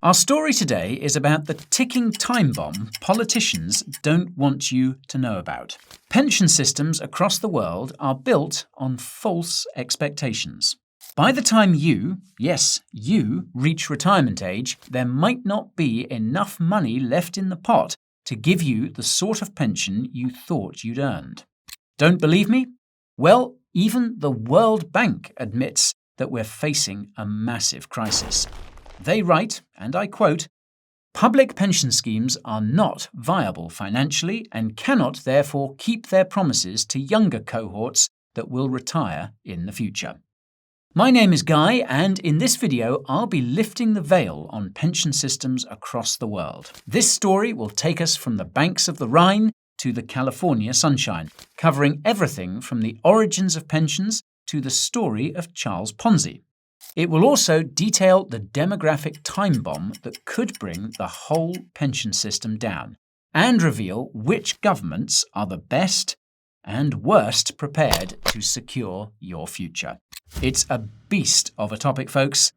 Our story today is about the ticking time bomb politicians don't want you to know about. Pension systems across the world are built on false expectations. By the time you, yes, you, reach retirement age, there might not be enough money left in the pot to give you the sort of pension you thought you'd earned. Don't believe me? Well, even the World Bank admits that we're facing a massive crisis. They write, and I quote, "Public pension schemes are not viable financially and cannot therefore keep their promises to younger cohorts that will retire in the future." My name is Guy, and in this video I'll be lifting the veil on pension systems across the world. This story will take us from the banks of the Rhine to the California sunshine, covering everything from the origins of pensions to the story of Charles Ponzi. It will also detail the demographic time bomb that could bring the whole pension system down, and reveal which governments are the best and worst prepared to secure your future. It's a beast of a topic, folks,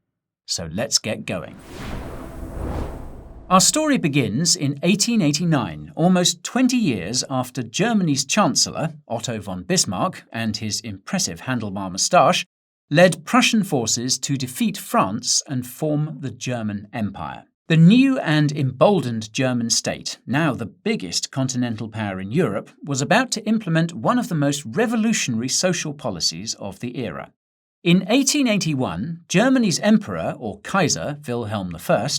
so let's get going. Our story begins in 1889, almost 20 years after Germany's Chancellor, Otto von Bismarck, and his impressive handlebar moustache, led Prussian forces to defeat France and form the German Empire. The new and emboldened German state, now the biggest continental power in Europe, was about to implement one of the most revolutionary social policies of the era. In 1881, Germany's Emperor, or Kaiser, Wilhelm I,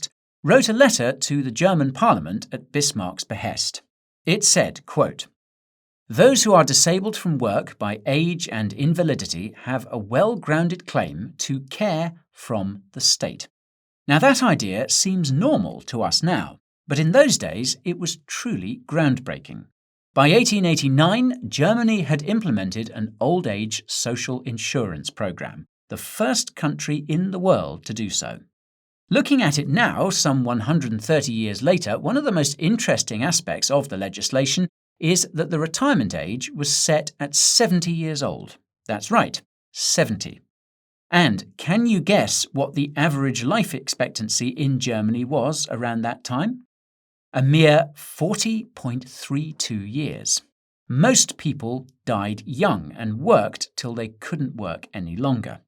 wrote a letter to the German Parliament at Bismarck's behest. It said, quote, "Those who are disabled from work by age and invalidity have a well-grounded claim to care from the state." Now that idea seems normal to us now, but in those days it was truly groundbreaking. By 1889, Germany had implemented an old age social insurance program, the first country in the world to do so. Looking at it now, some 130 years later, one of the most interesting aspects of the legislation is that the retirement age was set at 70 years old. That's right, 70. And can you guess what the average life expectancy in Germany was around that time? A mere 40.32 years. Most people died young and worked till they couldn't work any longer.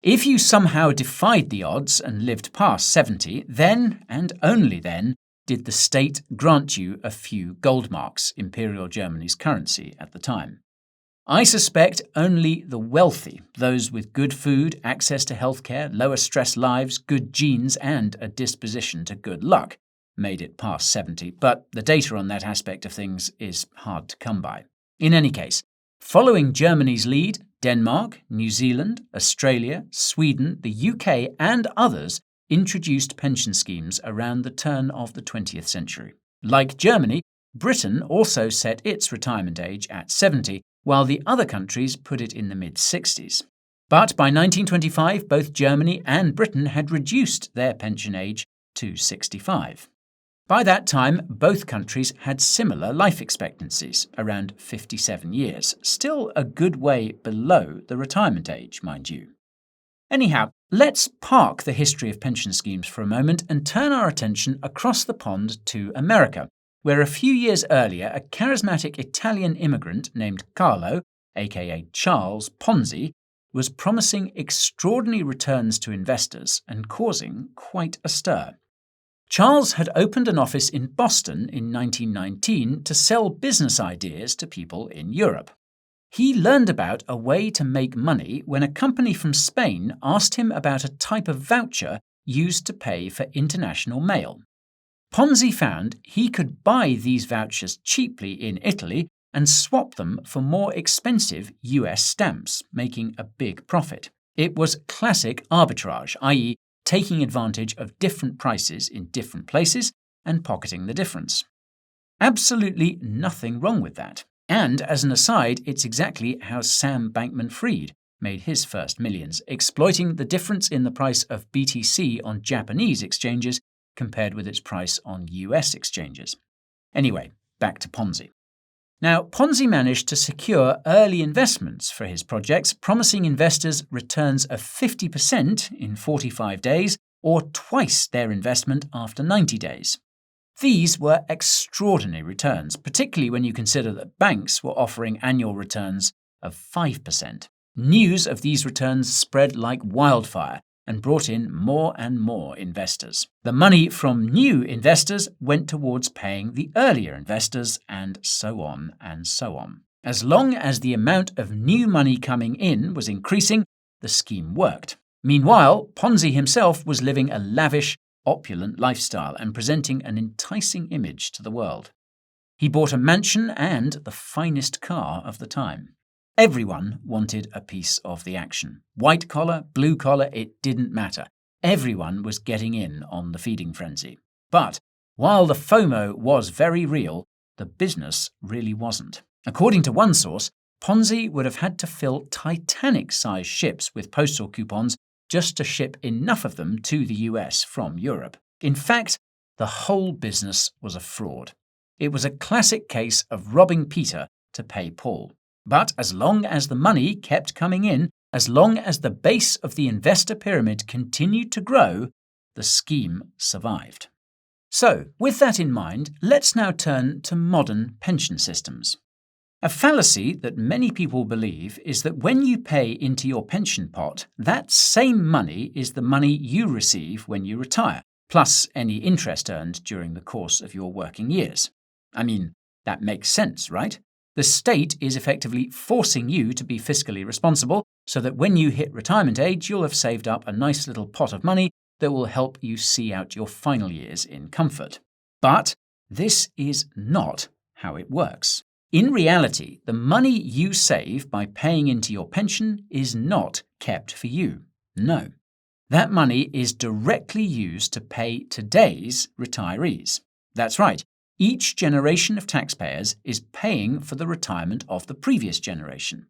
If you somehow defied the odds and lived past 70, then, and only then, did the state grant you a few gold marks, Imperial Germany's currency at the time. I suspect only the wealthy, those with good food, access to healthcare, lower stress lives, good genes, and a disposition to good luck, made it past 70, but the data on that aspect of things is hard to come by. In any case, following Germany's lead, Denmark, New Zealand, Australia, Sweden, the UK, and others introduced pension schemes around the turn of the 20th century. Like Germany, Britain also set its retirement age at 70, while the other countries put it in the mid-60s. But by 1925, both Germany and Britain had reduced their pension age to 65. By that time, both countries had similar life expectancies, around 57 years, still a good way below the retirement age, mind you. Anyhow, let's park the history of pension schemes for a moment and turn our attention across the pond to America, where a few years earlier a charismatic Italian immigrant named Carlo, aka Charles Ponzi, was promising extraordinary returns to investors and causing quite a stir. Charles had opened an office in Boston in 1919 to sell business ideas to people in Europe. He learned about a way to make money when a company from Spain asked him about a type of voucher used to pay for international mail. Ponzi found he could buy these vouchers cheaply in Italy and swap them for more expensive US stamps, making a big profit. It was classic arbitrage, i.e., taking advantage of different prices in different places and pocketing the difference. Absolutely nothing wrong with that. And as an aside, it's exactly how Sam Bankman-Fried made his first millions, exploiting the difference in the price of BTC on Japanese exchanges compared with its price on US exchanges. Anyway, back to Ponzi. Now, Ponzi managed to secure early investments for his projects, promising investors returns of 50% in 45 days or twice their investment after 90 days. These were extraordinary returns, particularly when you consider that banks were offering annual returns of 5%. News of these returns spread like wildfire and brought in more and more investors. The money from new investors went towards paying the earlier investors, and so on and so on. As long as the amount of new money coming in was increasing, the scheme worked. Meanwhile, Ponzi himself was living a lavish, opulent lifestyle and presenting an enticing image to the world. He bought a mansion and the finest car of the time. Everyone wanted a piece of the action. White collar, blue collar, it didn't matter. Everyone was getting in on the feeding frenzy. But while the FOMO was very real, the business really wasn't. According to one source, Ponzi would have had to fill Titanic-sized ships with postal coupons just to ship enough of them to the US from Europe. In fact, the whole business was a fraud. It was a classic case of robbing Peter to pay Paul. But as long as the money kept coming in, as long as the base of the investor pyramid continued to grow, the scheme survived. So, with that in mind, let's now turn to modern pension systems. A fallacy that many people believe is that when you pay into your pension pot, that same money is the money you receive when you retire, plus any interest earned during the course of your working years. I mean, that makes sense, right? The state is effectively forcing you to be fiscally responsible so that when you hit retirement age, you'll have saved up a nice little pot of money that will help you see out your final years in comfort. But this is not how it works. In reality, the money you save by paying into your pension is not kept for you. No. That money is directly used to pay today's retirees. That's right. Each generation of taxpayers is paying for the retirement of the previous generation.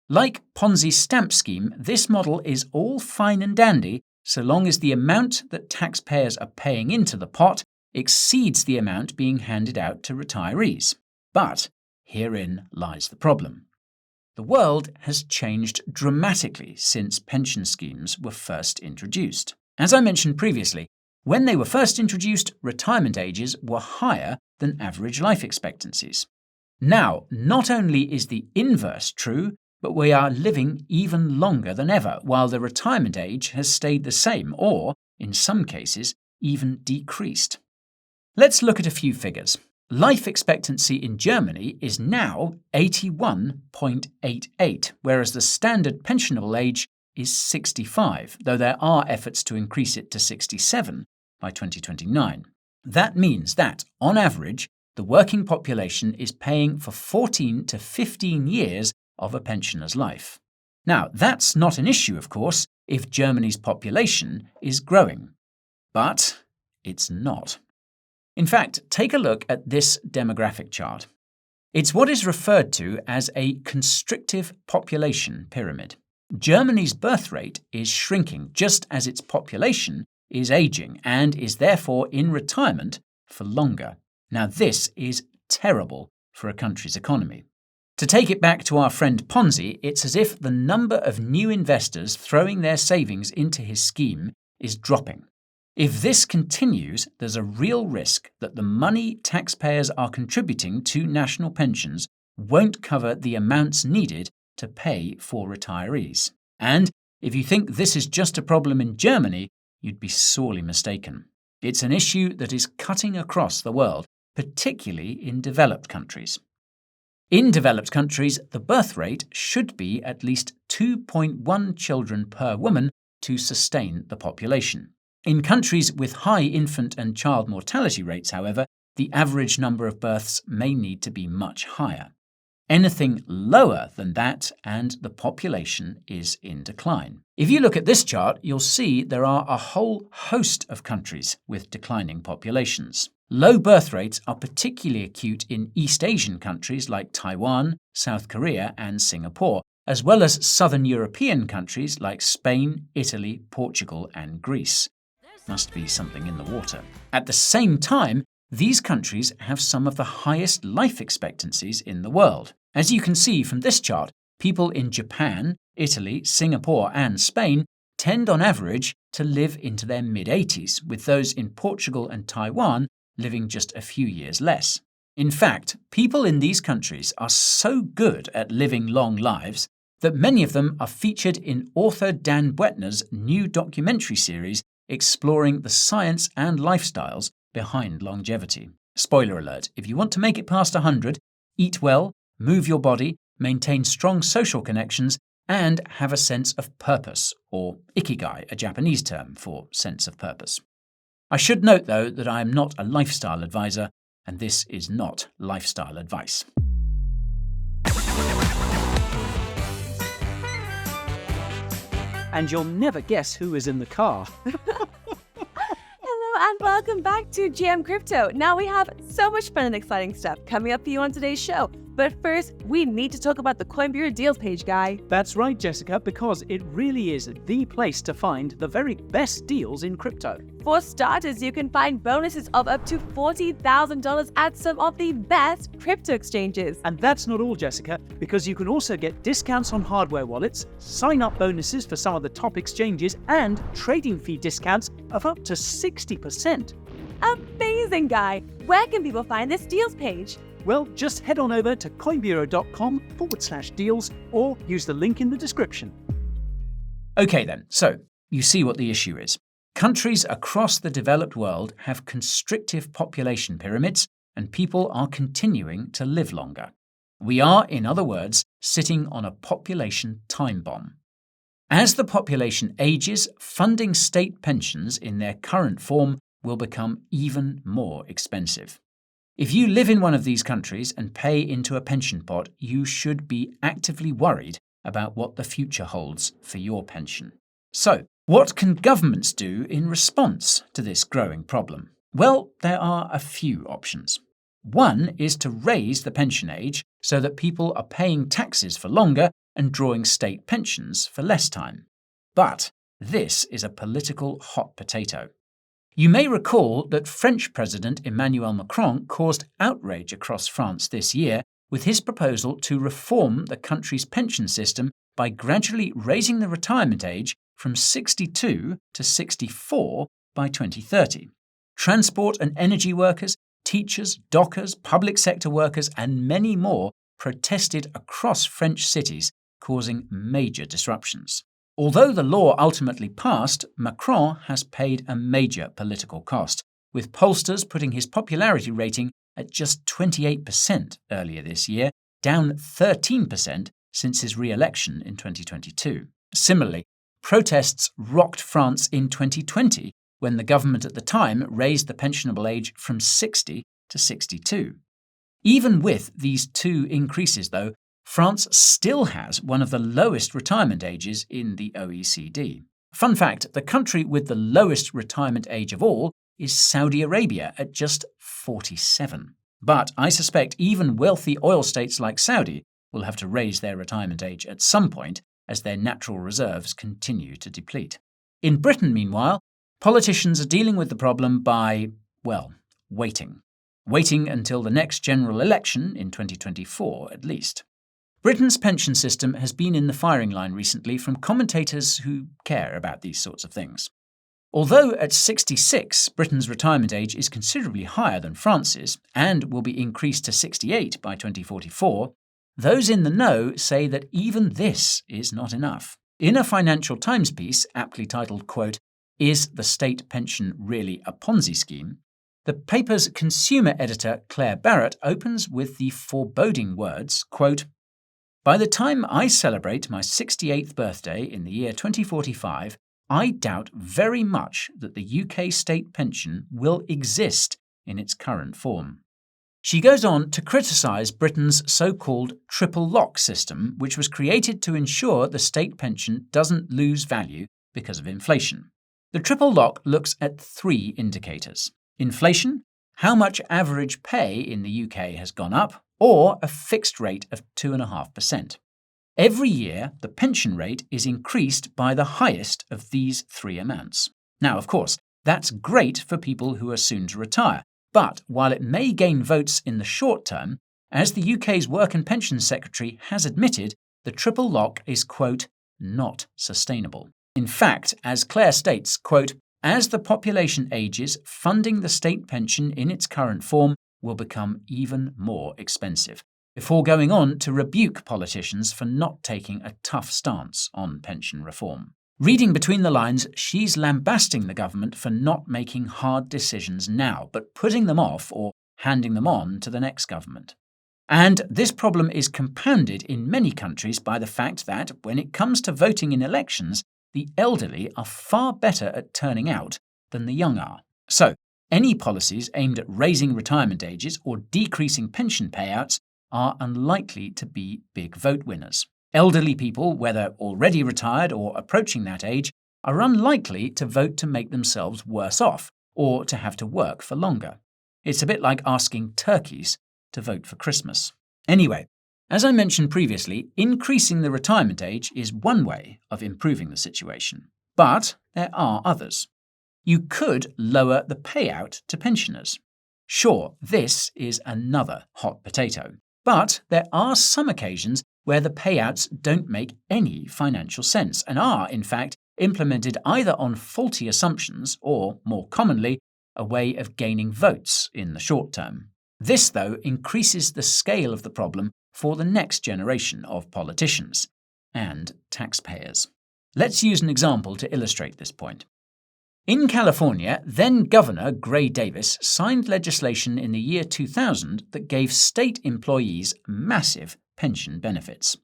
Like Ponzi's stamp scheme, this model is all fine and dandy so long as the amount that taxpayers are paying into the pot exceeds the amount being handed out to retirees. But herein lies the problem. The world has changed dramatically since pension schemes were first introduced. As I mentioned previously, when they were first introduced, retirement ages were higher than average life expectancies. Now, not only is the inverse true, but we are living even longer than ever, while the retirement age has stayed the same or, in some cases, even decreased. Let's look at a few figures. Life expectancy in Germany is now 81.88, whereas the standard pensionable age is 65, though there are efforts to increase it to 67 by 2029. That means that, on average, the working population is paying for 14 to 15 years of a pensioner's life. Now, that's not an issue, of course, if Germany's population is growing. But it's not. In fact, take a look at this demographic chart. It's what is referred to as a constrictive population pyramid. Germany's birth rate is shrinking just as its population is aging and is therefore in retirement for longer. Now, this is terrible for a country's economy. To take it back to our friend Ponzi, it's as if the number of new investors throwing their savings into his scheme is dropping. If this continues, there's a real risk that the money taxpayers are contributing to national pensions won't cover the amounts needed to pay for retirees. And if you think this is just a problem in Germany, you'd be sorely mistaken. It's an issue that is cutting across the world, particularly in developed countries. In developed countries, the birth rate should be at least 2.1 children per woman to sustain the population. In countries with high infant and child mortality rates, however, the average number of births may need to be much higher. Anything lower than that, and the population is in decline. If you look at this chart, you'll see there are a whole host of countries with declining populations. Low birth rates are particularly acute in East Asian countries like Taiwan, South Korea, and Singapore, as well as Southern European countries like Spain, Italy, Portugal, and Greece. Must be something in the water. At the same time, these countries have some of the highest life expectancies in the world. As you can see from this chart, people in Japan, Italy, Singapore, and Spain tend on average to live into their mid-80s, with those in Portugal and Taiwan living just a few years less. In fact, people in these countries are so good at living long lives that many of them are featured in author Dan Buettner's new documentary series exploring the science and lifestyles behind longevity. Spoiler alert, if you want to make it past 100, eat well, move your body, maintain strong social connections, and have a sense of purpose, or ikigai, a Japanese term for sense of purpose. I should note, though, that I am not a lifestyle advisor, and this is not lifestyle advice. And you'll never guess who is in the car. Hello and welcome back to GM Crypto. Now we have so much fun and exciting stuff coming up for you on today's show. But first, we need to talk about the Coin Bureau deals page, Guy. That's right, Jessica, because it really is the place to find the very best deals in crypto. For starters, you can find bonuses of up to $40,000 at some of the best crypto exchanges. And that's not all, Jessica, because you can also get discounts on hardware wallets, sign-up bonuses for some of the top exchanges, and trading fee discounts of up to 60%. Amazing, Guy. Where can people find this deals page? Well, just head on over to coinbureau.com/deals or use the link in the description. Okay then, so you see what the issue is. Countries across the developed world have constrictive population pyramids, and people are continuing to live longer. We are, in other words, sitting on a population time bomb. As the population ages, funding state pensions in their current form will become even more expensive. If you live in one of these countries and pay into a pension pot, you should be actively worried about what the future holds for your pension. So, what can governments do in response to this growing problem? Well, there are a few options. One is to raise the pension age so that people are paying taxes for longer and drawing state pensions for less time. But this is a political hot potato. You may recall that French President Emmanuel Macron caused outrage across France this year with his proposal to reform the country's pension system by gradually raising the retirement age from 62 to 64 by 2030. Transport and energy workers, teachers, dockers, public sector workers, and many more protested across French cities, causing major disruptions. Although the law ultimately passed, Macron has paid a major political cost, with pollsters putting his popularity rating at just 28% earlier this year, down 13% since his re-election in 2022. Similarly, protests rocked France in 2020 when the government at the time raised the pensionable age from 60 to 62. Even with these two increases, though, France still has one of the lowest retirement ages in the OECD. Fun fact, the country with the lowest retirement age of all is Saudi Arabia at just 47. But I suspect even wealthy oil states like Saudi will have to raise their retirement age at some point as their natural reserves continue to deplete. In Britain, meanwhile, politicians are dealing with the problem by, well, waiting. Waiting until the next general election in 2024 at least. Britain's pension system has been in the firing line recently from commentators who care about these sorts of things. Although at 66, Britain's retirement age is considerably higher than France's and will be increased to 68 by 2044, those in the know say that even this is not enough. In a Financial Times piece aptly titled, quote, "Is the state pension really a Ponzi scheme?" the paper's consumer editor Claire Barrett opens with the foreboding words, quote, "By the time I celebrate my 68th birthday in the year 2045, I doubt very much that the UK state pension will exist in its current form." She goes on to criticise Britain's so-called triple lock system, which was created to ensure the state pension doesn't lose value because of inflation. The triple lock looks at three indicators: inflation, how much average pay in the UK has gone up, or a fixed rate of 2.5%. Every year, the pension rate is increased by the highest of these three amounts. Now, of course, that's great for people who are soon to retire, but while it may gain votes in the short term, as the UK's Work and Pensions Secretary has admitted, the triple lock is, quote, "not sustainable." In fact, as Claire states, quote, "As the population ages, funding the state pension in its current form will become even more expensive," before going on to rebuke politicians for not taking a tough stance on pension reform. Reading between the lines, she's lambasting the government for not making hard decisions now, but putting them off or handing them on to the next government. And this problem is compounded in many countries by the fact that, when it comes to voting in elections, the elderly are far better at turning out than the young are. So, any policies aimed at raising retirement ages or decreasing pension payouts are unlikely to be big vote winners. Elderly people, whether already retired or approaching that age, are unlikely to vote to make themselves worse off or to have to work for longer. It's a bit like asking turkeys to vote for Christmas. Anyway, as I mentioned previously, increasing the retirement age is one way of improving the situation. But there are others. You could lower the payout to pensioners. Sure, this is another hot potato. But there are some occasions where the payouts don't make any financial sense and are, in fact, implemented either on faulty assumptions or, more commonly, a way of gaining votes in the short term. This, though, increases the scale of the problem for the next generation of politicians and taxpayers. Let's use an example to illustrate this point. In California, then-Governor Gray Davis signed legislation in the year 2000 that gave state employees massive pension benefits.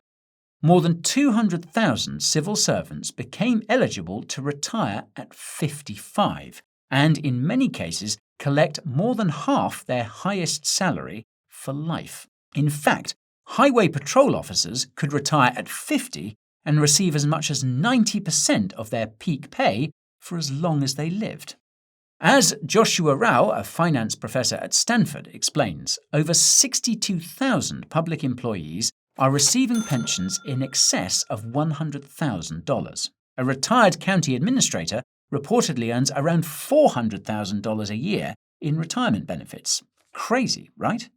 More than 200,000 civil servants became eligible to retire at 55, and in many cases collect more than half their highest salary for life. In fact, highway patrol officers could retire at 50 and receive as much as 90% of their peak pay for as long as they lived. As Joshua Rao, a finance professor at Stanford, explains, over 62,000 public employees are receiving pensions in excess of $100,000. A retired county administrator reportedly earns around $400,000 a year in retirement benefits. Crazy, right?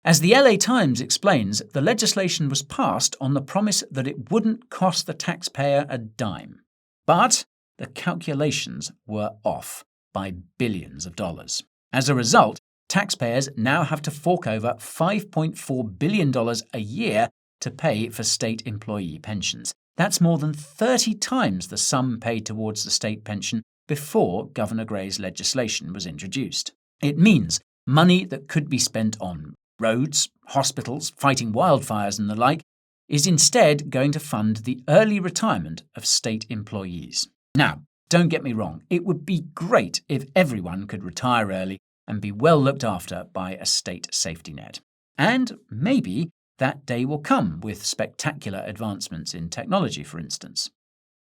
As the LA Times explains, the legislation was passed on the promise that it wouldn't cost the taxpayer a dime. But the calculations were off by billions of dollars. As a result, taxpayers now have to fork over $5.4 billion a year to pay for state employee pensions. That's more than 30 times the sum paid towards the state pension before Governor Gray's legislation was introduced. It means money that could be spent on roads, hospitals, fighting wildfires and the like is instead going to fund the early retirement of state employees. Now, don't get me wrong, it would be great if everyone could retire early and be well looked after by a state safety net. And maybe that day will come with spectacular advancements in technology, for instance.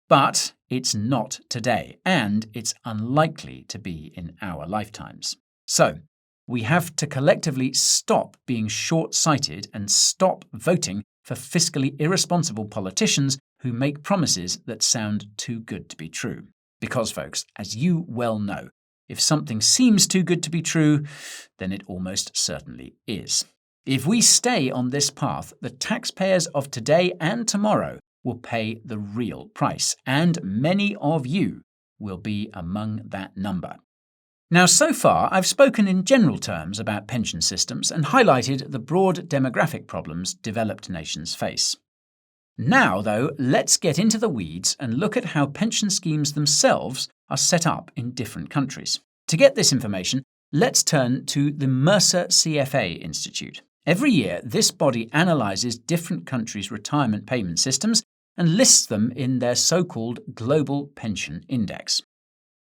But it's not today, and it's unlikely to be in our lifetimes. So, we have to collectively stop being short-sighted and stop voting for fiscally irresponsible politicians who make promises that sound too good to be true. Because, folks, as you well know, if something seems too good to be true, then it almost certainly is. If we stay on this path, the taxpayers of today and tomorrow will pay the real price, and many of you will be among that number. Now, so far, I've spoken in general terms about pension systems and highlighted the broad demographic problems developed nations face. Now, though, let's get into the weeds and look at how pension schemes themselves are set up in different countries. To get this information, let's turn to the Mercer CFA Institute. Every year, this body analyses different countries' retirement payment systems and lists them in their so-called Global Pension Index.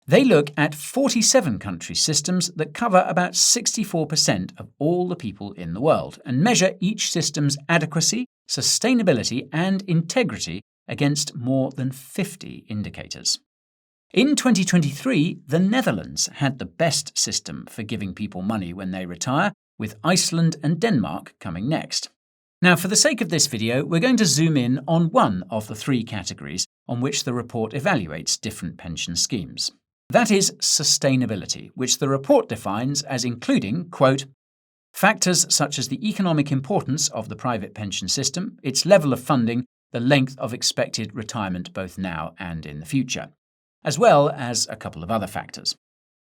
They look at 47 country systems that cover about 64% of all the people in the world and measure each system's adequacy, sustainability, and integrity against more than 50 indicators. In 2023, the Netherlands had the best system for giving people money when they retire, with Iceland and Denmark coming next. Now, for the sake of this video, we're going to zoom in on one of the three categories on which the report evaluates different pension schemes. That is sustainability, which the report defines as including, quote, factors such as the economic importance of the private pension system, its level of funding, the length of expected retirement both now and in the future, as well as a couple of other factors.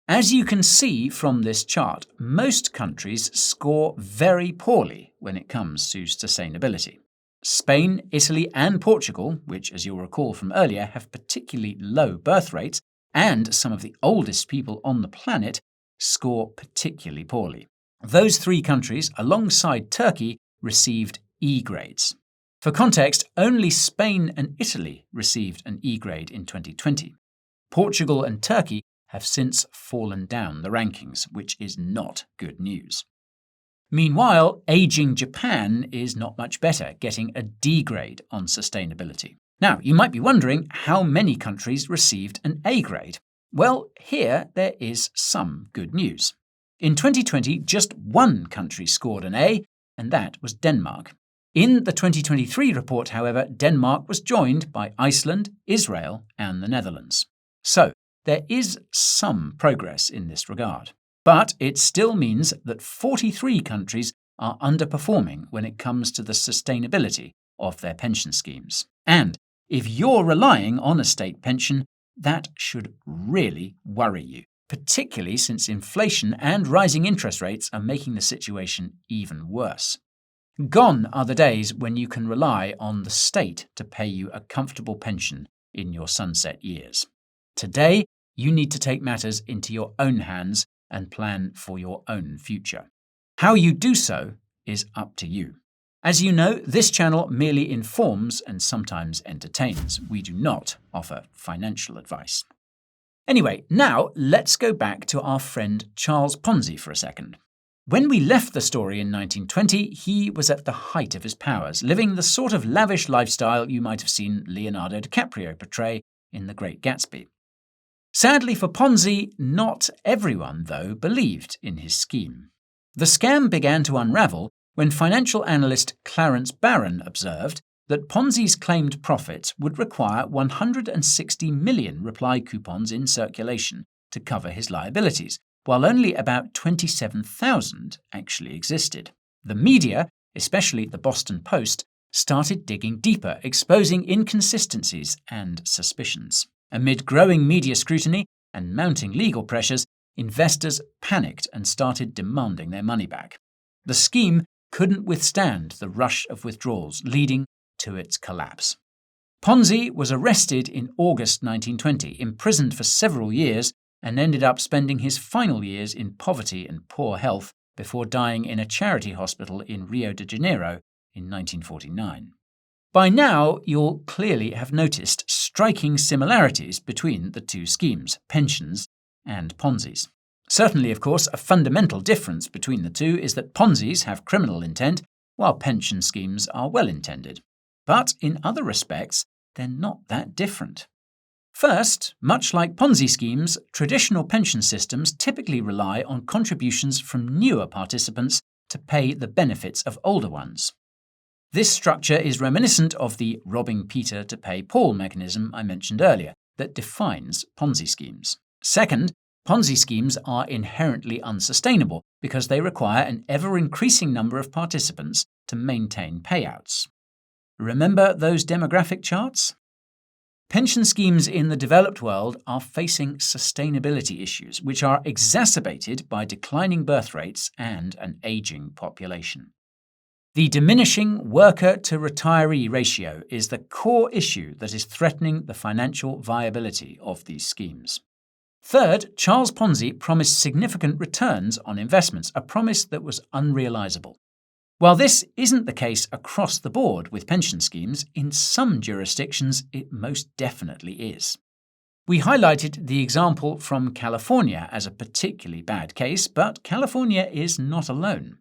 As you can see from this chart, most countries score very poorly when it comes to sustainability. Spain, Italy, and Portugal, which, as you'll recall from earlier, have particularly low birth rates and some of the oldest people on the planet, score particularly poorly. Those three countries, alongside Turkey, received E grades. For context, only Spain and Italy received an E grade in 2020. Portugal and Turkey have since fallen down the rankings, which is not good news. Meanwhile, aging Japan is not much better, getting a D grade on sustainability. Now, you might be wondering how many countries received an A grade. Well, here there is some good news. In 2020, just one country scored an A, and that was Denmark. In the 2023 report, however, Denmark was joined by Iceland, Israel, and the Netherlands. So, there is some progress in this regard. But it still means that 43 countries are underperforming when it comes to the sustainability of their pension schemes. And if you're relying on a state pension, that should really worry you, particularly since inflation and rising interest rates are making the situation even worse. Gone are the days when you can rely on the state to pay you a comfortable pension in your sunset years. Today, you need to take matters into your own hands and plan for your own future. How you do so is up to you. As you know, this channel merely informs and sometimes entertains. We do not offer financial advice. Anyway, now let's go back to our friend Charles Ponzi for a second. When we left the story in 1920, he was at the height of his powers, living the sort of lavish lifestyle you might have seen Leonardo DiCaprio portray in The Great Gatsby. Sadly for Ponzi, not everyone, though, believed in his scheme. The scam began to unravel when financial analyst Clarence Barron observed that Ponzi's claimed profits would require 160 million reply coupons in circulation to cover his liabilities, while only about 27,000 actually existed. The media, especially the Boston Post, started digging deeper, exposing inconsistencies and suspicions. Amid growing media scrutiny and mounting legal pressures, investors panicked and started demanding their money back. The scheme couldn't withstand the rush of withdrawals, leading to its collapse. Ponzi was arrested in August 1920, imprisoned for several years, and ended up spending his final years in poverty and poor health before dying in a charity hospital in Rio de Janeiro in 1949. By now, you'll clearly have noticed striking similarities between the two schemes, pensions and Ponzi's. Certainly, of course, a fundamental difference between the two is that Ponzi's have criminal intent, while pension schemes are well-intended. But in other respects, they're not that different. First, much like Ponzi schemes, traditional pension systems typically rely on contributions from newer participants to pay the benefits of older ones. This structure is reminiscent of the robbing Peter to pay Paul mechanism I mentioned earlier that defines Ponzi schemes. Second, Ponzi schemes are inherently unsustainable because they require an ever-increasing number of participants to maintain payouts. Remember those demographic charts? Pension schemes in the developed world are facing sustainability issues, which are exacerbated by declining birth rates and an aging population. The diminishing worker-to-retiree ratio is the core issue that is threatening the financial viability of these schemes. Third, Charles Ponzi promised significant returns on investments, a promise that was unrealizable. While this isn't the case across the board with pension schemes, in some jurisdictions it most definitely is. We highlighted the example from California as a particularly bad case, but California is not alone.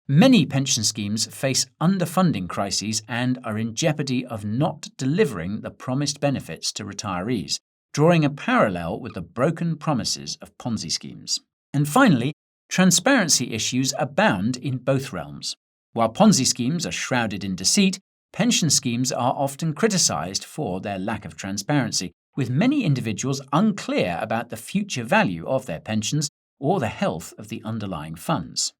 Many pension schemes face underfunding crises and are in jeopardy of not delivering the promised benefits to retirees, drawing a parallel with the broken promises of Ponzi schemes. And finally, transparency issues abound in both realms. While Ponzi schemes are shrouded in deceit, pension schemes are often criticized for their lack of transparency, with many individuals unclear about the future value of their pensions or the health of the underlying funds.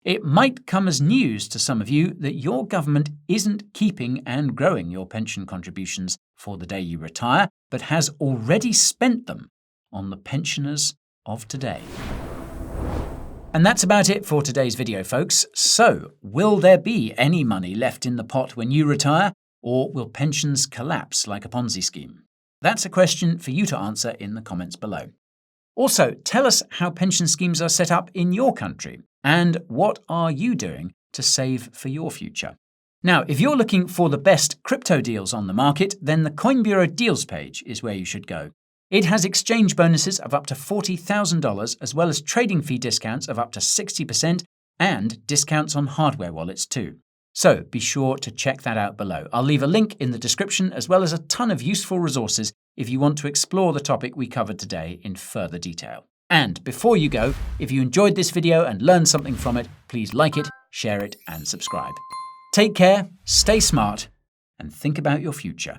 It might come as news to some of you that your government isn't keeping and growing your pension contributions for the day you retire, but has already spent them on the pensioners of today. And that's about it for today's video, folks. So, will there be any money left in the pot when you retire, or will pensions collapse like a Ponzi scheme? That's a question for you to answer in the comments below. Also, tell us how pension schemes are set up in your country, and what are you doing to save for your future? Now, if you're looking for the best crypto deals on the market, then the Coin Bureau Deals page is where you should go. It has exchange bonuses of up to $40,000, as well as trading fee discounts of up to 60% and discounts on hardware wallets too. So be sure to check that out below. I'll leave a link in the description, as well as a ton of useful resources if you want to explore the topic we covered today in further detail. And before you go, if you enjoyed this video and learned something from it, please like it, share it, and subscribe. Take care, stay smart, and think about your future.